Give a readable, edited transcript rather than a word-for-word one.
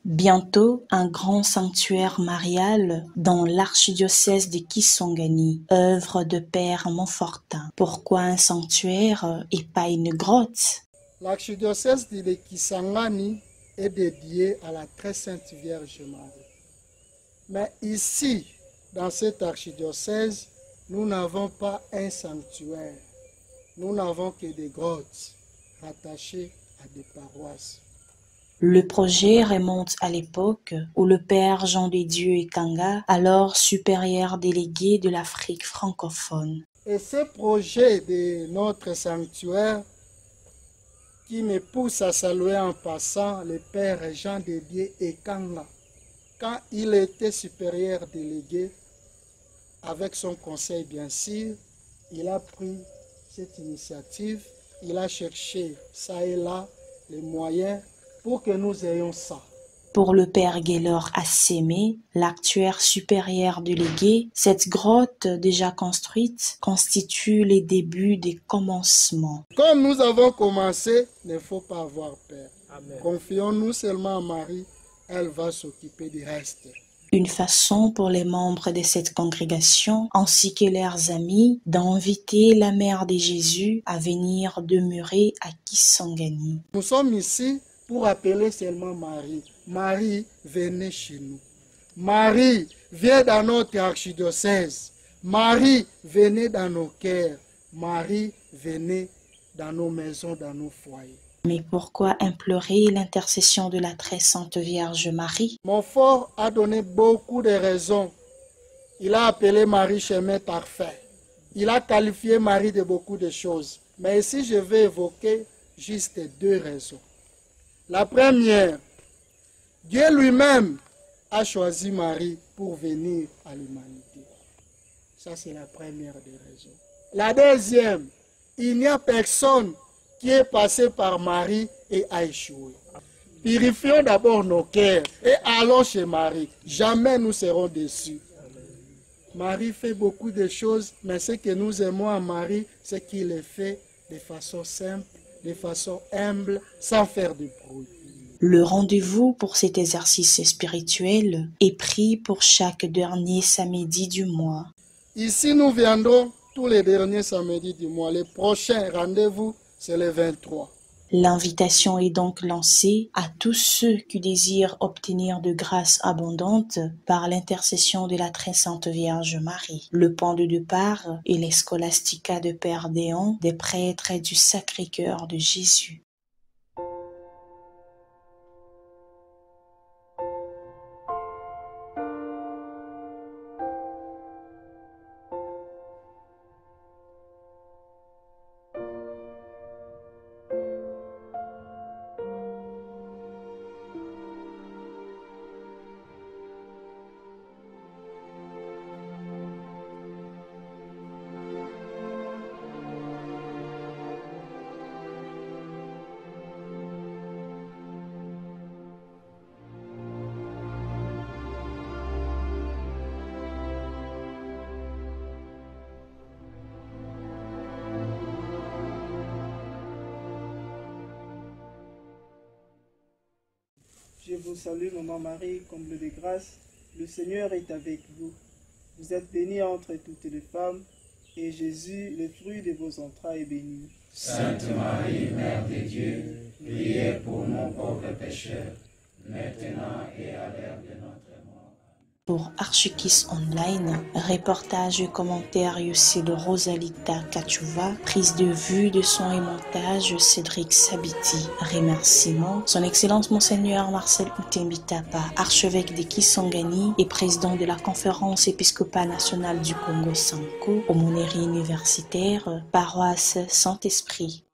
Bientôt, un grand sanctuaire marial dans l'archidiocèse de Kisangani, œuvre de Père Montfortin. Pourquoi un sanctuaire et pas une grotte? L'archidiocèse de Kisangani est dédié à la très sainte Vierge Marie. Mais ici, dans cet archidiocèse, nous n'avons pas un sanctuaire. Nous n'avons que des grottes rattachées à des paroisses. Le projet remonte à l'époque où le père Jean de Dieu Ekanga, alors supérieur délégué de l'Afrique francophone. Et ce projet de notre sanctuaire qui me pousse à saluer en passant le père Jean de Dieu Ekanga, quand il était supérieur délégué, avec son conseil bien sûr, il a pris cette initiative, il a cherché ça et là les moyens pour que nous ayons ça. Pour le père Gaylor Assémé, l'actuaire supérieur délégué, cette grotte déjà construite constitue les débuts des commencements. Comme nous avons commencé, il ne faut pas avoir peur. Confions-nous seulement à Marie, elle va s'occuper du reste. Une façon pour les membres de cette congrégation ainsi que leurs amis d'inviter la mère de Jésus à venir demeurer à Kisangani. Nous sommes ici pour appeler seulement Marie. Marie, venez chez nous. Marie, viens dans notre archidiocèse. Marie, venez dans nos cœurs. Marie, venez dans nos maisons, dans nos foyers. Mais pourquoi implorer l'intercession de la très sainte Vierge Marie? Montfort a donné beaucoup de raisons. Il a appelé Marie chemin parfait. Il a qualifié Marie de beaucoup de choses. Mais ici, je vais évoquer juste 2 raisons. La première, Dieu lui-même a choisi Marie pour venir à l'humanité. Ça, c'est la première des raisons. La deuxième, il n'y a personne qui est passé par Marie et a échoué. Purifions d'abord nos cœurs et allons chez Marie. Jamais nous serons déçus. Marie fait beaucoup de choses, mais ce que nous aimons à Marie, c'est qu'il les fait de façon simple, de façon humble, sans faire de bruit. Le rendez-vous pour cet exercice spirituel est pris pour chaque dernier samedi du mois. Ici, nous viendrons tous les derniers samedis du mois. Le prochain rendez-vous, c'est le 23. L'invitation est donc lancée à tous ceux qui désirent obtenir de grâces abondantes par l'intercession de la très sainte Vierge Marie. Le point de départ est les scolastica de Père Déon, des prêtres du Sacré-Cœur de Jésus. Je vous salue, Maman Marie, comble de grâce. Le Seigneur est avec vous. Vous êtes bénie entre toutes les femmes, et Jésus, le fruit de vos entrailles, est béni. Sainte Marie, Mère de Dieu, priez pour nous pauvres pécheurs, maintenant et à l'heure de notre mort. Pour Archikiss Online, reportage et commentaires de Rosalita Kachuva, prise de vue de son et montage Cédric Sabiti. Remerciements, son Excellence Monseigneur Marcel Utembitapa, archevêque de Kisangani et président de la Conférence épiscopale nationale du Congo Sanko, aumônerie universitaire, paroisse Saint-Esprit.